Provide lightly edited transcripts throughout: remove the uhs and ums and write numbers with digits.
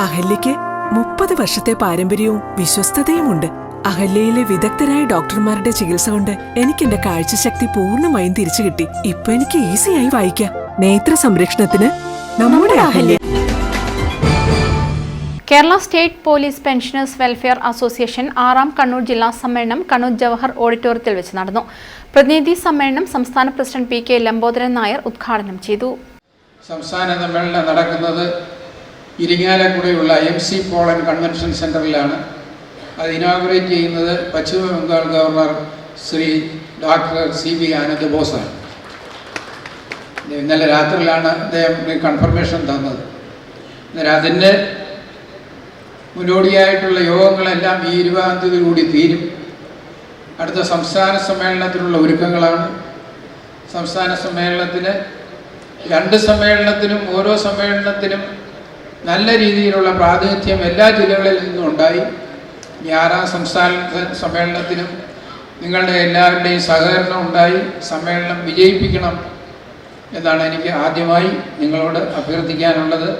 അഹല്യയ്ക്ക് 30 വർഷത്തെ പാരമ്പര്യവും വിശ്വസ്തതയുമുണ്ട്. അഹല്യയിലെ വിദഗ്ധരായ ഡോക്ടർമാരുടെ ചികിത്സ കൊണ്ട് എനിക്ക് എന്റെ കാഴ്ചശക്തി പൂർണ്ണമായും തിരിച്ചു കിട്ടി. ഇപ്പൊ എനിക്ക് ഈസിയായി വായിക്കാം. നേത്ര സംരക്ഷണത്തിന് നമ്മുടെ Ahalya. Kerala state police pensioners welfare association 6ാം Kannur ജില്ലാ സമ്മേളനം കണ്ണൂർ ജവഹർ ഓഡിറ്റോറിയത്തിൽ വെച്ച് നടന്നു. പ്രതിനിധി സമ്മേളനം സംസ്ഥാന president P K Lambodaran Nair ഉദ്ഘാടനം ചെയ്തു. സംസ്ഥാന സമ്മേളനം നടക്കുന്നത് ഇരിങ്ങാലക്കുടയുള്ള MC പോളൻ കൺവെൻഷൻ സെന്ററിലാണ്. അത് ഇനോഗ്രേറ്റ് ചെയ്യുന്നത് പശ്ചിമ Bengal governor Shri doctor CB Anand ബോസാണ്. ഇന്നലെ രാത്രിയിലാണ് അദ്ദേഹം കൺഫർമേഷൻ തന്നത്. അതിൻ്റെ മുന്നോടിയായിട്ടുള്ള യോഗങ്ങളെല്ലാം ഈ 20-ാം തീയതി കൂടി തീരും. അടുത്ത സംസ്ഥാന സമ്മേളനത്തിനുള്ള ഒരുക്കങ്ങളാണ്. സംസ്ഥാന സമ്മേളനത്തിന് 2 സമ്മേളനത്തിനും ഓരോ സമ്മേളനത്തിനും നല്ല രീതിയിലുള്ള പ്രാതിനിധ്യം എല്ലാ ജില്ലകളിൽ നിന്നും ഉണ്ടായി. 6ാം സംസ്ഥാന സമ്മേളനത്തിനും നിങ്ങളുടെ എല്ലാവരുടെയും സഹകരണം ഉണ്ടായി സമ്മേളനം വിജയിപ്പിക്കണം എന്നാണ് എനിക്ക് ആദ്യമായി നിങ്ങളോട് അഭ്യർത്ഥിക്കാനുള്ളത്.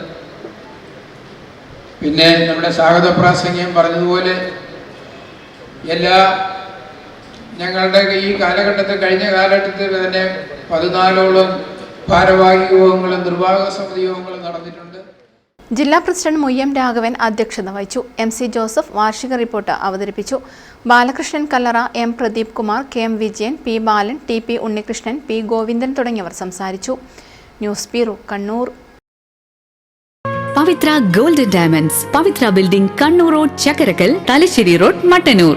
പിന്നെ നമ്മുടെ സ്വാഗത പ്രാസംഗികം പറഞ്ഞതുപോലെ ഞങ്ങളുടെ ഈ കാലഘട്ടത്തിൽ കഴിഞ്ഞ കാലഘട്ടത്തിൽ തന്നെ 14ഓളം ഭാരവാഹി യോഗങ്ങളും നിർവാഹക സമിതി യോഗങ്ങളും നടന്നിട്ടുണ്ട്. ജില്ലാ പ്രസിഡന്റ് മുയ്യം രാഘവൻ അധ്യക്ഷത വഹിച്ചു. MC ജോസഫ് വാർഷിക റിപ്പോർട്ട് അവതരിപ്പിച്ചു. ബാലകൃഷ്ണൻ കല്ലറ, M Pradeep Kumar, KM Vijayan, P ബാലൻ, TP ഉണ്ണികൃഷ്ണൻ, P ഗോവിന്ദൻ തുടങ്ങിയവർ സംസാരിച്ചു. News bureau, Kannur. Pavithra gold diamonds, Pavithra building, Kannur road, Chakkarakkal, Thalassery road, Mattannur.